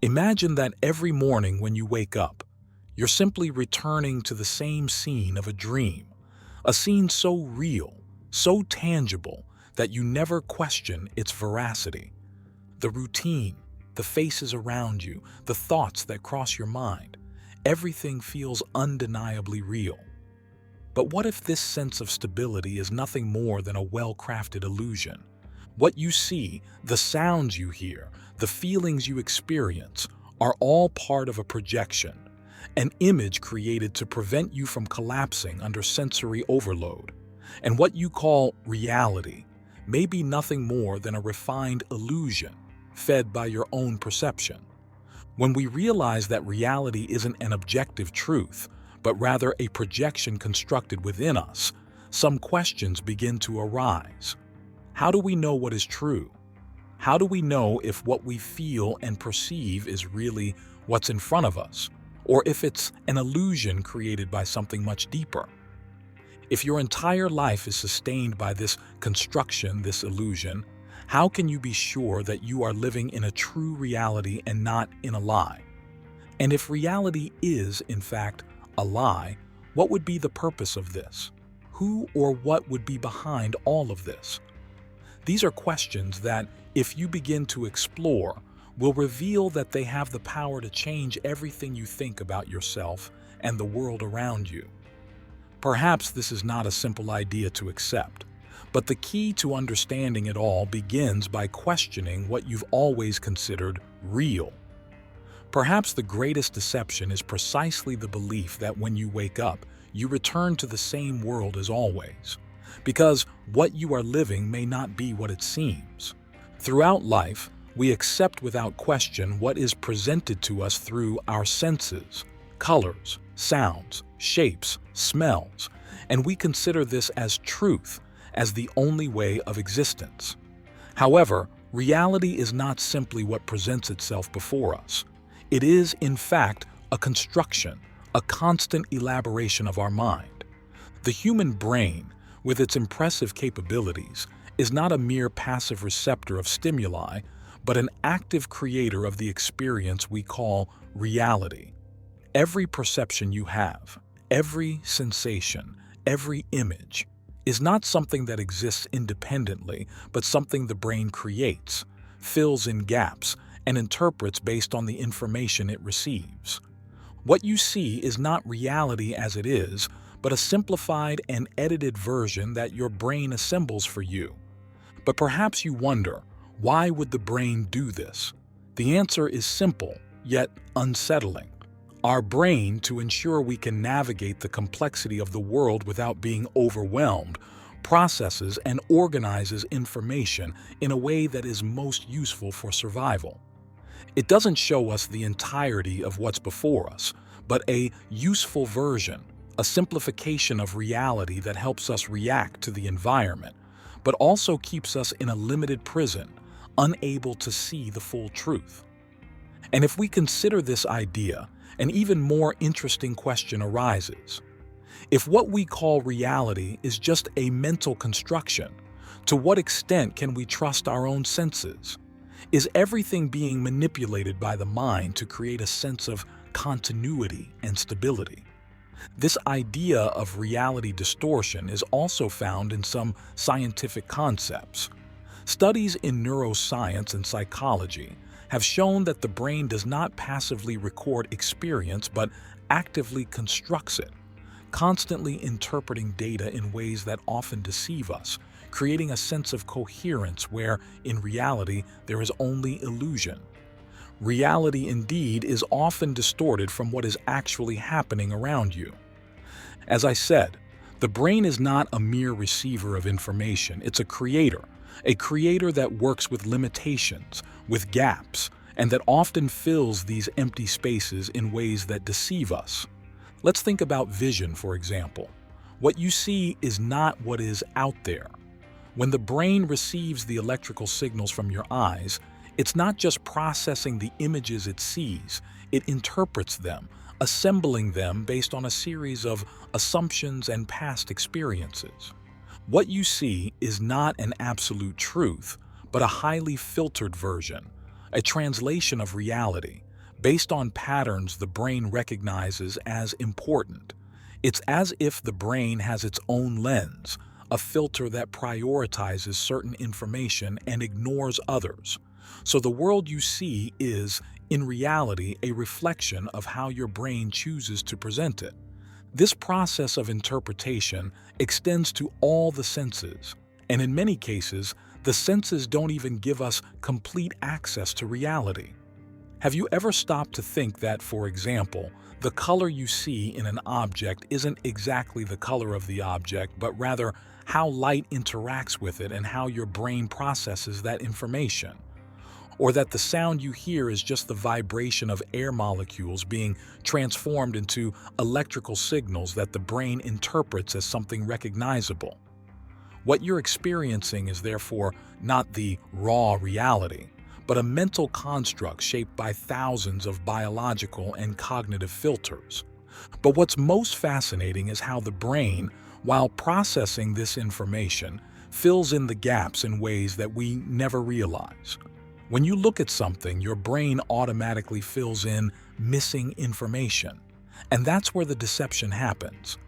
Imagine that every morning when you wake up, you're simply returning to the same scene of a dream, a scene so real, so tangible, that you never question its veracity. The routine, the faces around you, the thoughts that cross your mind, everything feels undeniably real. But what if this sense of stability is nothing more than a well-crafted illusion? What you see, the sounds you hear, the feelings you experience are all part of a projection, an image created to prevent you from collapsing under sensory overload. And what you call reality may be nothing more than a refined illusion fed by your own perception. When we realize that reality isn't an objective truth, but rather a projection constructed within us, some questions begin to arise. How do we know what is true? How do we know if what we feel and perceive is really what's in front of us, or if it's an illusion created by something much deeper? If your entire life is sustained by this construction, this illusion, how can you be sure that you are living in a true reality and not in a lie? And if reality is, in fact, a lie, what would be the purpose of this? Who or what would be behind all of this? These are questions that, if you begin to explore, will reveal that they have the power to change everything you think about yourself and the world around you. Perhaps this is not a simple idea to accept, but the key to understanding it all begins by questioning what you've always considered real. Perhaps the greatest deception is precisely the belief that when you wake up, you return to the same world as always, because what you are living may not be what it seems. Throughout life, we accept without question what is presented to us through our senses, colors, sounds, shapes, smells, and we consider this as truth, as the only way of existence. However, reality is not simply what presents itself before us. It is, in fact, a construction, a constant elaboration of our mind. The human brain, with its impressive capabilities, is not a mere passive receptor of stimuli, but an active creator of the experience we call reality. Every perception you have, every sensation, every image, is not something that exists independently, but something the brain creates, fills in gaps, and interprets based on the information it receives. What you see is not reality as it is, but a simplified and edited version that your brain assembles for you. But perhaps you wonder, why would the brain do this? The answer is simple, yet unsettling. Our brain, to ensure we can navigate the complexity of the world without being overwhelmed, processes and organizes information in a way that is most useful for survival. It doesn't show us the entirety of what's before us, but a useful version, a simplification of reality that helps us react to the environment, but also keeps us in a limited prison, unable to see the full truth. And if we consider this idea, an even more interesting question arises. If what we call reality is just a mental construction, to what extent can we trust our own senses? Is everything being manipulated by the mind to create a sense of continuity and stability? This idea of reality distortion is also found in some scientific concepts. Studies in neuroscience and psychology have shown that the brain does not passively record experience but actively constructs it, constantly interpreting data in ways that often deceive us, creating a sense of coherence where, in reality, there is only illusion. Reality, indeed, is often distorted from what is actually happening around you. As I said, the brain is not a mere receiver of information, it's a creator that works with limitations, with gaps, and that often fills these empty spaces in ways that deceive us. Let's think about vision, for example. What you see is not what is out there. When the brain receives the electrical signals from your eyes, it's not just processing the images it sees, it interprets them, assembling them based on a series of assumptions and past experiences. What you see is not an absolute truth, but a highly filtered version, a translation of reality, based on patterns the brain recognizes as important. It's as if the brain has its own lens, a filter that prioritizes certain information and ignores others. So the world you see is, in reality, a reflection of how your brain chooses to present it. This process of interpretation extends to all the senses, and in many cases, the senses don't even give us complete access to reality. Have you ever stopped to think that, for example, the color you see in an object isn't exactly the color of the object, but rather how light interacts with it and how your brain processes that information? Or that the sound you hear is just the vibration of air molecules being transformed into electrical signals that the brain interprets as something recognizable? What you're experiencing is therefore not the raw reality, but a mental construct shaped by thousands of biological and cognitive filters. But what's most fascinating is how the brain, while processing this information, fills in the gaps in ways that we never realize. When you look at something, your brain automatically fills in missing information, and that's where the deception happens.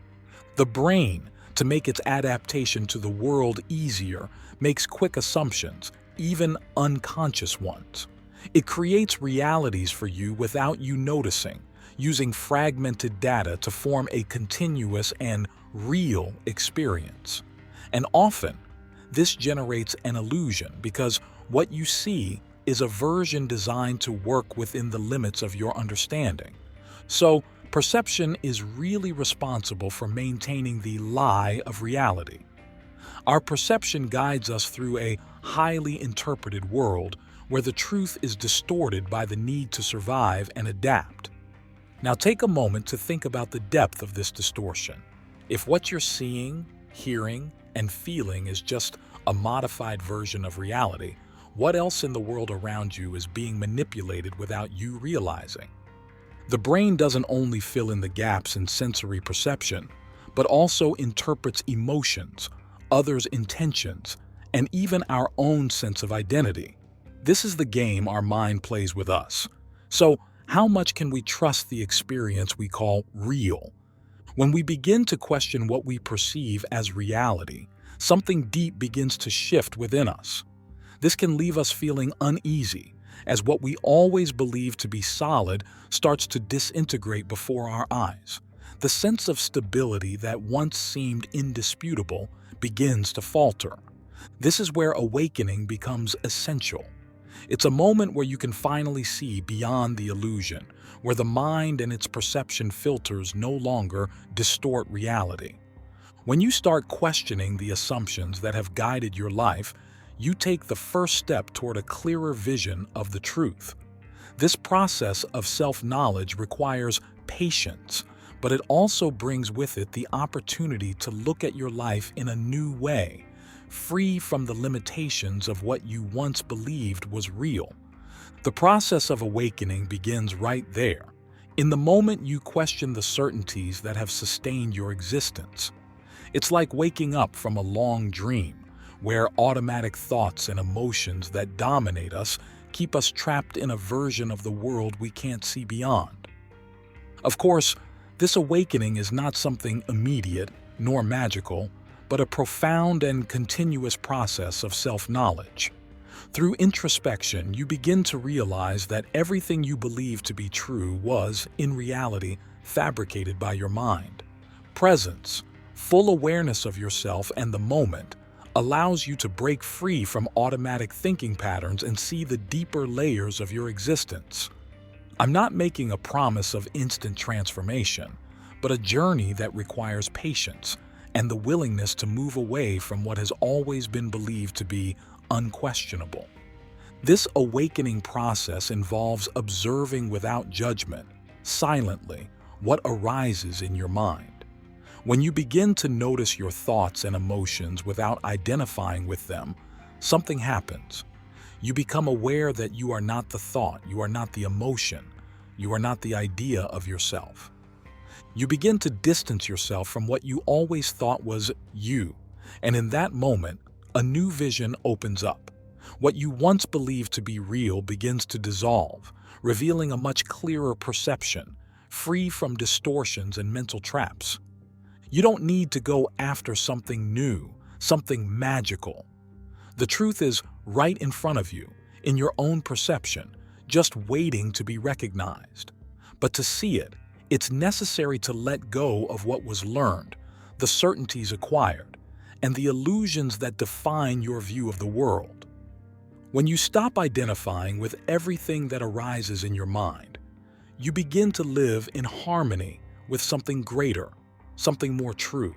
The brain, to make its adaptation to the world easier, makes quick assumptions, even unconscious ones. It creates realities for you without you noticing, using fragmented data to form a continuous and real experience. And often, this generates an illusion because what you see is a version designed to work within the limits of your understanding. So, perception is really responsible for maintaining the lie of reality. Our perception guides us through a highly interpreted world where the truth is distorted by the need to survive and adapt. Now take a moment to think about the depth of this distortion. If what you're seeing, hearing, and feeling is just a modified version of reality, what else in the world around you is being manipulated without you realizing? The brain doesn't only fill in the gaps in sensory perception, but also interprets emotions, others' intentions, and even our own sense of identity. This is the game our mind plays with us. So, how much can we trust the experience we call real? When we begin to question what we perceive as reality, something deep begins to shift within us. This can leave us feeling uneasy, as what we always believed to be solid starts to disintegrate before our eyes. The sense of stability that once seemed indisputable begins to falter. This is where awakening becomes essential. It's a moment where you can finally see beyond the illusion, where the mind and its perception filters no longer distort reality. When you start questioning the assumptions that have guided your life, you take the first step toward a clearer vision of the truth. This process of self-knowledge requires patience, but it also brings with it the opportunity to look at your life in a new way, free from the limitations of what you once believed was real. The process of awakening begins right there, in the moment you question the certainties that have sustained your existence. It's like waking up from a long dream, where automatic thoughts and emotions that dominate us keep us trapped in a version of the world we can't see beyond. Of course, this awakening is not something immediate nor magical, but a profound and continuous process of self-knowledge. Through introspection, you begin to realize that everything you believed to be true was, in reality, fabricated by your mind. Presence, full awareness of yourself and the moment, allows you to break free from automatic thinking patterns and see the deeper layers of your existence. I'm not making a promise of instant transformation, but a journey that requires patience and the willingness to move away from what has always been believed to be unquestionable. This awakening process involves observing without judgment, silently, what arises in your mind. When you begin to notice your thoughts and emotions without identifying with them, something happens. You become aware that you are not the thought, you are not the emotion, you are not the idea of yourself. You begin to distance yourself from what you always thought was you, and in that moment, a new vision opens up. What you once believed to be real begins to dissolve, revealing a much clearer perception, free from distortions and mental traps. You don't need to go after something new, something magical. The truth is right in front of you, in your own perception, just waiting to be recognized. But to see it, it's necessary to let go of what was learned, the certainties acquired, and the illusions that define your view of the world. When you stop identifying with everything that arises in your mind, you begin to live in harmony with something greater, something more true.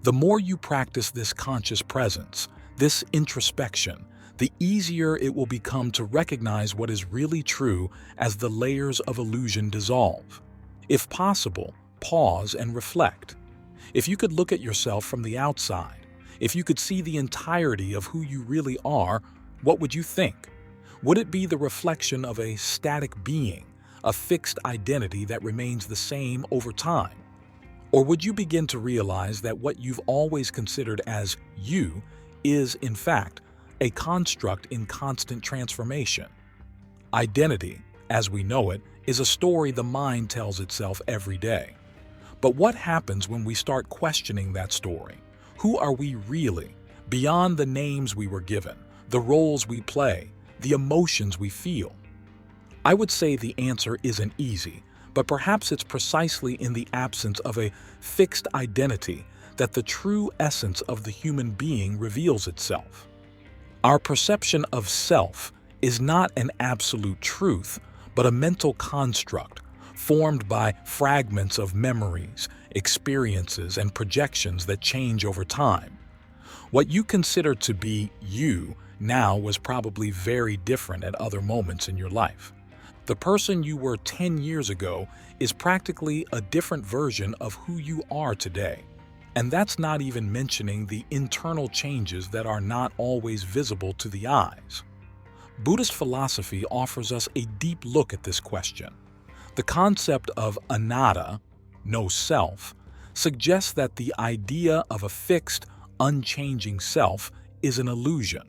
The more you practice this conscious presence, this introspection, the easier it will become to recognize what is really true as the layers of illusion dissolve. If possible, pause and reflect. If you could look at yourself from the outside, if you could see the entirety of who you really are, what would you think? Would it be the reflection of a static being, a fixed identity that remains the same over time? Or would you begin to realize that what you've always considered as you is, in fact, a construct in constant transformation? Identity, as we know it, is a story the mind tells itself every day. But what happens when we start questioning that story? Who are we really, beyond the names we were given, the roles we play, the emotions we feel? I would say the answer isn't easy, but perhaps it's precisely in the absence of a fixed identity that the true essence of the human being reveals itself. Our perception of self is not an absolute truth, but a mental construct formed by fragments of memories, experiences, and projections that change over time. What you consider to be you now was probably very different at other moments in your life. The person you were 10 years ago is practically a different version of who you are today. And that's not even mentioning the internal changes that are not always visible to the eyes. Buddhist philosophy offers us a deep look at this question. The concept of anatta, no self, suggests that the idea of a fixed, unchanging self is an illusion.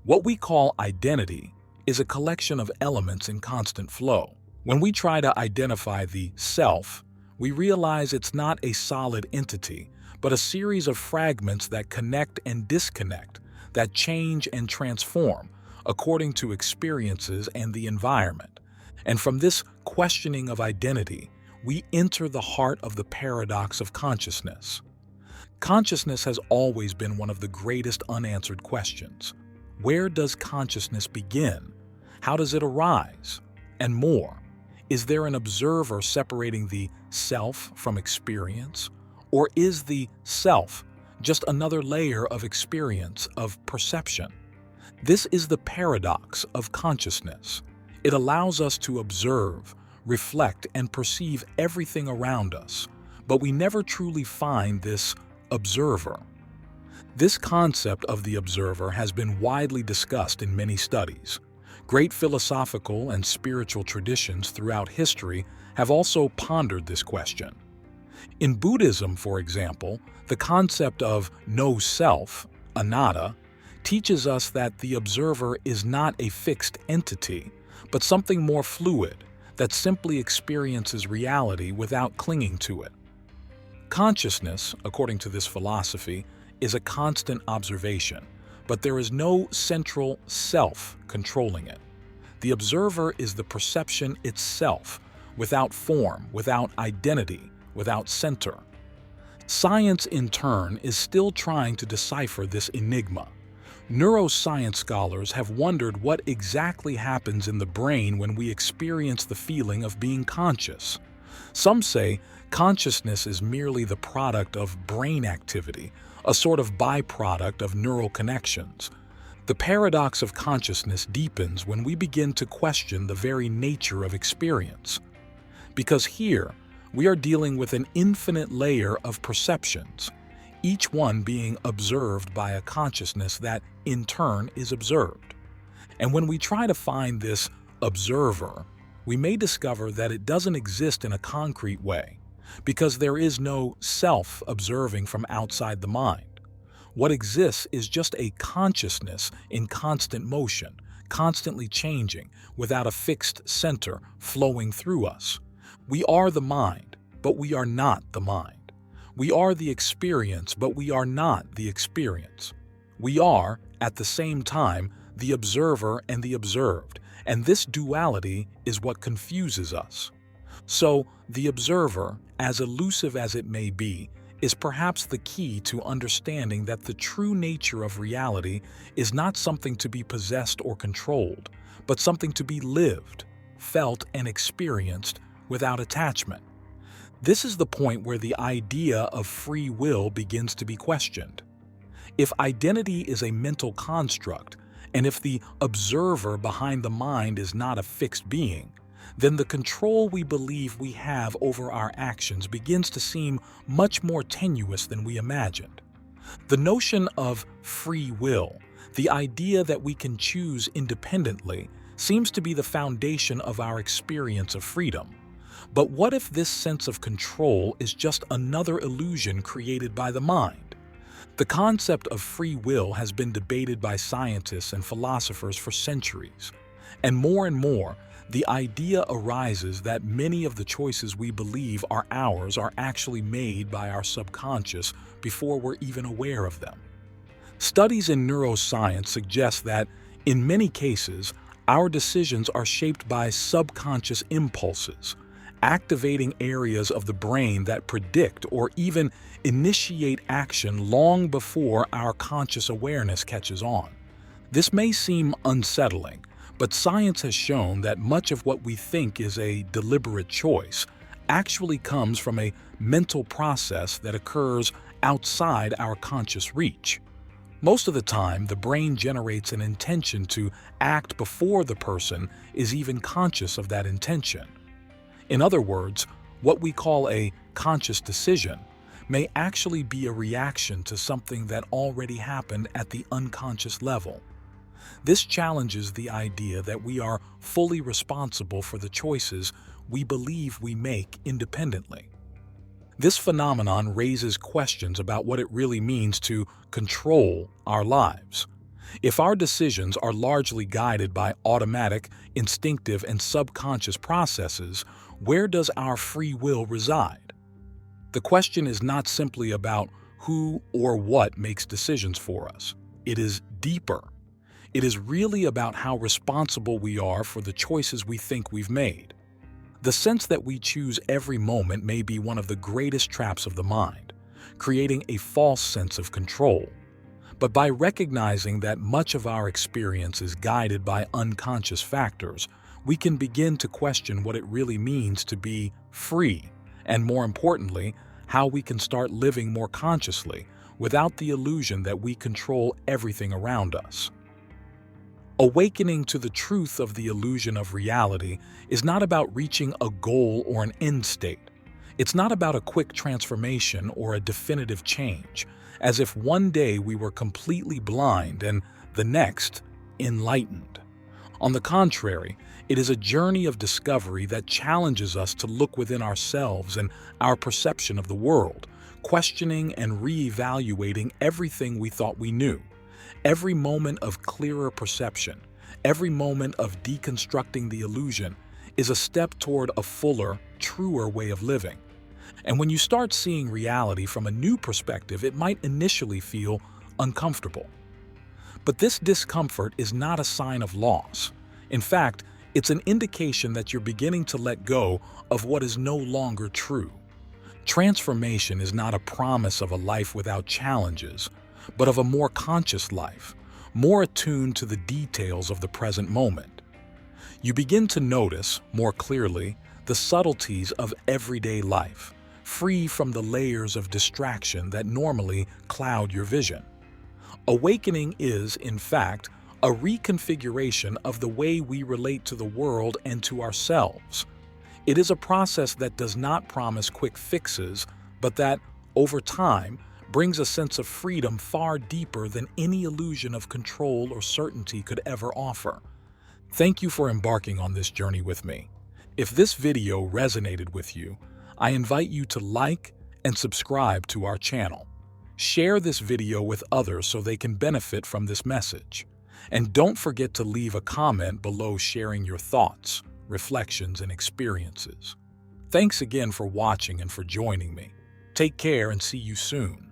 What we call identity is a collection of elements in constant flow. When we try to identify the self, we realize it's not a solid entity, but a series of fragments that connect and disconnect, that change and transform according to experiences and the environment. And from this questioning of identity, we enter the heart of the paradox of consciousness. Consciousness has always been one of the greatest unanswered questions. Where does consciousness begin? How does it arise? And more, is there an observer separating the self from experience? Or is the self just another layer of experience, of perception? This is the paradox of consciousness. It allows us to observe, reflect, and perceive everything around us, but we never truly find this observer. This concept of the observer has been widely discussed in many studies. Great philosophical and spiritual traditions throughout history have also pondered this question. In Buddhism, for example, the concept of no self, anatta, teaches us that the observer is not a fixed entity, but something more fluid that simply experiences reality without clinging to it. Consciousness, according to this philosophy, is a constant observation, but there is no central self controlling it. The observer is the perception itself, without form, without identity, without center. Science, in turn, is still trying to decipher this enigma. Neuroscience scholars have wondered what exactly happens in the brain when we experience the feeling of being conscious. Some say consciousness is merely the product of brain activity, a sort of byproduct of neural connections. The paradox of consciousness deepens when we begin to question the very nature of experience. Because here, we are dealing with an infinite layer of perceptions, each one being observed by a consciousness that, in turn, is observed. And when we try to find this observer, we may discover that it doesn't exist in a concrete way, because there is no self observing from outside the mind. What exists is just a consciousness in constant motion, constantly changing without a fixed center flowing through us. We are the mind, but we are not the mind. We are the experience, but we are not the experience. We are, at the same time, the observer and the observed, and this duality is what confuses us. So, the observer, as elusive as it may be, is perhaps the key to understanding that the true nature of reality is not something to be possessed or controlled, but something to be lived, felt, and experienced without attachment. This is the point where the idea of free will begins to be questioned. If identity is a mental construct, and if the observer behind the mind is not a fixed being, then the control we believe we have over our actions begins to seem much more tenuous than we imagined. The notion of free will, the idea that we can choose independently, seems to be the foundation of our experience of freedom. But what if this sense of control is just another illusion created by the mind? The concept of free will has been debated by scientists and philosophers for centuries, and more, the idea arises that many of the choices we believe are ours are actually made by our subconscious before we're even aware of them. Studies in neuroscience suggest that, in many cases, our decisions are shaped by subconscious impulses, activating areas of the brain that predict or even initiate action long before our conscious awareness catches on. This may seem unsettling, but science has shown that much of what we think is a deliberate choice actually comes from a mental process that occurs outside our conscious reach. Most of the time, the brain generates an intention to act before the person is even conscious of that intention. In other words, what we call a conscious decision may actually be a reaction to something that already happened at the unconscious level. This challenges the idea that we are fully responsible for the choices we believe we make independently. This phenomenon raises questions about what it really means to control our lives. If our decisions are largely guided by automatic, instinctive, and subconscious processes, where does our free will reside? The question is not simply about who or what makes decisions for us. It is deeper. It is really about how responsible we are for the choices we think we've made. The sense that we choose every moment may be one of the greatest traps of the mind, creating a false sense of control. But by recognizing that much of our experience is guided by unconscious factors, we can begin to question what it really means to be free, and more importantly, how we can start living more consciously without the illusion that we control everything around us. Awakening to the truth of the illusion of reality is not about reaching a goal or an end state. It's not about a quick transformation or a definitive change, as if one day we were completely blind and the next enlightened. On the contrary, it is a journey of discovery that challenges us to look within ourselves and our perception of the world, questioning and re-evaluating everything we thought we knew. Every moment of clearer perception, every moment of deconstructing the illusion, is a step toward a fuller, truer way of living. And when you start seeing reality from a new perspective, it might initially feel uncomfortable. But this discomfort is not a sign of loss. In fact, it's an indication that you're beginning to let go of what is no longer true. Transformation is not a promise of a life without challenges, but of a more conscious life, more attuned to the details of the present moment. You begin to notice, more clearly, the subtleties of everyday life, free from the layers of distraction that normally cloud your vision. Awakening is, in fact, a reconfiguration of the way we relate to the world and to ourselves. It is a process that does not promise quick fixes, but that, over time, brings a sense of freedom far deeper than any illusion of control or certainty could ever offer. Thank you for embarking on this journey with me. If this video resonated with you, I invite you to like and subscribe to our channel. Share this video with others so they can benefit from this message. And don't forget to leave a comment below sharing your thoughts, reflections, and experiences. Thanks again for watching and for joining me. Take care and see you soon.